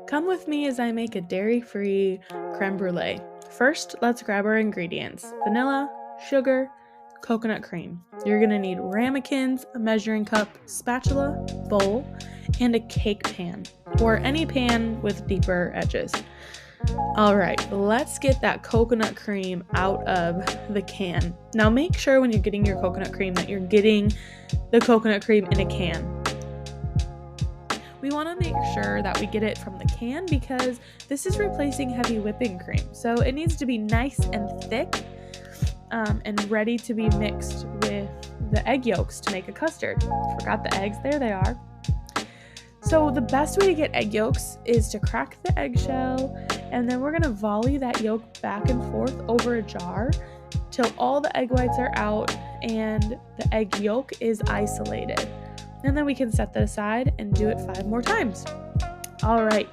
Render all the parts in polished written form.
Come with me as I make a dairy-free creme brulee. First, let's grab our ingredients: vanilla, sugar, coconut cream. You're gonna need ramekins, a measuring cup, spatula, bowl, and a cake pan, or any pan with deeper edges. All right, let's get that coconut cream out of the can. Now make sure when you're getting your coconut cream that you're getting the coconut cream in a can. We want to make sure that we get it from the can because this is replacing heavy whipping cream. So it needs to be nice and thick and ready to be mixed with the egg yolks to make a custard. Forgot the eggs, there they are. So the best way to get egg yolks is to crack the eggshell, and then we're going to volley that yolk back and forth over a jar till all the egg whites are out and the egg yolk is isolated. And then we can set that aside and do it 5 more times. All right,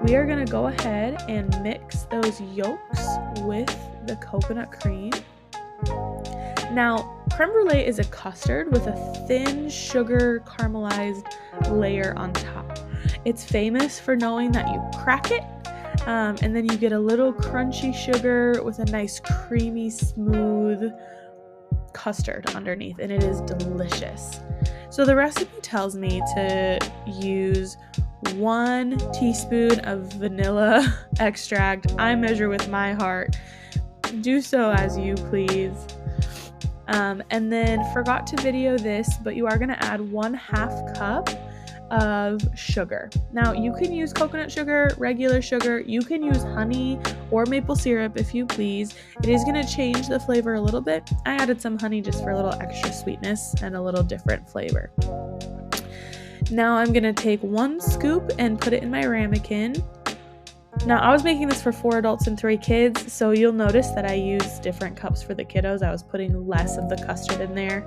we are gonna go ahead and mix those yolks with the coconut cream. Now, creme brulee is a custard with a thin sugar caramelized layer on top. It's famous for knowing that you crack it, and then you get a little crunchy sugar with a nice creamy, smooth custard underneath, and it is delicious. So the recipe tells me to use 1 teaspoon of vanilla extract. I measure with my heart. Do so as you please. And then forgot to video this, but you are going to add 1/2 cup of sugar. Now you can use coconut sugar, regular sugar, you can use honey or maple syrup if you please. It is going to change the flavor a little bit. I added some honey just for a little extra sweetness and a little different flavor. Now I'm going to take 1 scoop and put it in my ramekin. Now I was making this for 4 adults and 3 kids, so you'll notice that I used different cups for the kiddos. I was putting less of the custard in there.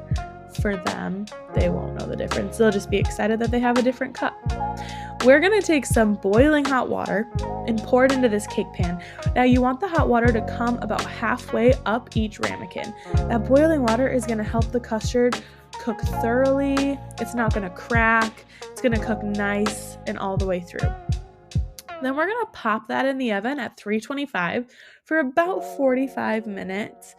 For them, they won't know the difference. They'll just be excited that they have a different cup. We're going to take some boiling hot water and pour it into this cake pan. Now you want the hot water to come about halfway up each ramekin. That boiling water is going to help the custard cook thoroughly. It's not going to crack. It's going to cook nice and all the way through. Then we're going to pop that in the oven at 325 for about 45 minutes.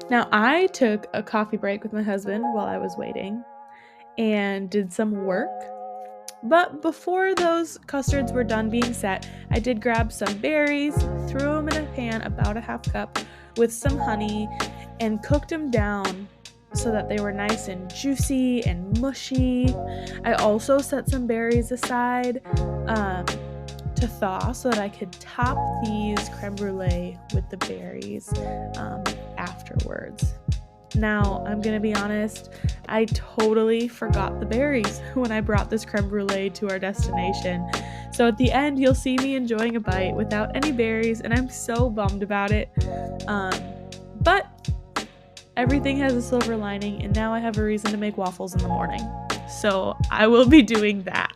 Now, I took a coffee break with my husband while I was waiting and did some work. But before those custards were done being set, I did grab some berries, threw them in a pan about 1/2 cup with some honey, and cooked them down so that they were nice and juicy and mushy. I also set some berries aside to thaw so that I could top these creme brulee with the berries afterwards. Now, I'm gonna be honest, I totally forgot the berries when I brought this creme brulee to our destination. So at the end, you'll see me enjoying a bite without any berries, and I'm so bummed about it. But everything has a silver lining, and now I have a reason to make waffles in the morning. So I will be doing that.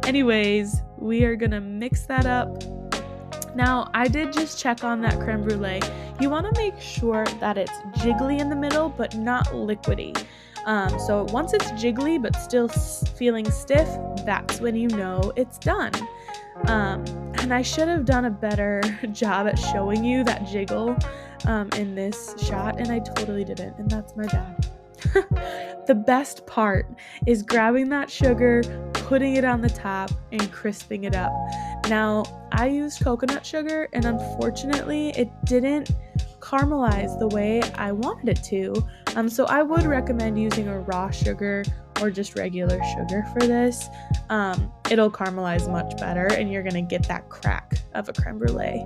Anyways, we are gonna mix that up. Now, I did just check on that creme brulee. You want to make sure that it's jiggly in the middle, but not liquidy. So once it's jiggly, but still feeling stiff, that's when you know it's done. And I should have done a better job at showing you that jiggle in this shot, and I totally didn't, and that's my bad. The best part is grabbing that sugar, putting it on the top, and crisping it up. Now, I used coconut sugar, and unfortunately, it didn't caramelize the way I wanted it to. So I would recommend using a raw sugar or just regular sugar for this. It'll caramelize much better, and you're gonna get that crack of a creme brulee.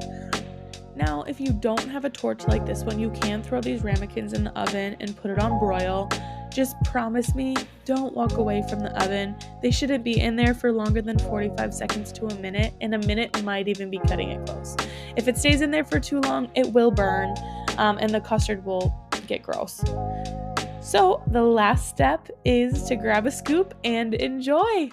Now, if you don't have a torch like this one, you can throw these ramekins in the oven and put it on broil. Just promise me, don't walk away from the oven. They shouldn't be in there for longer than 45 seconds to a minute, and a minute might even be cutting it close. If it stays in there for too long, it will burn, and the custard will get gross. So the last step is to grab a scoop and enjoy.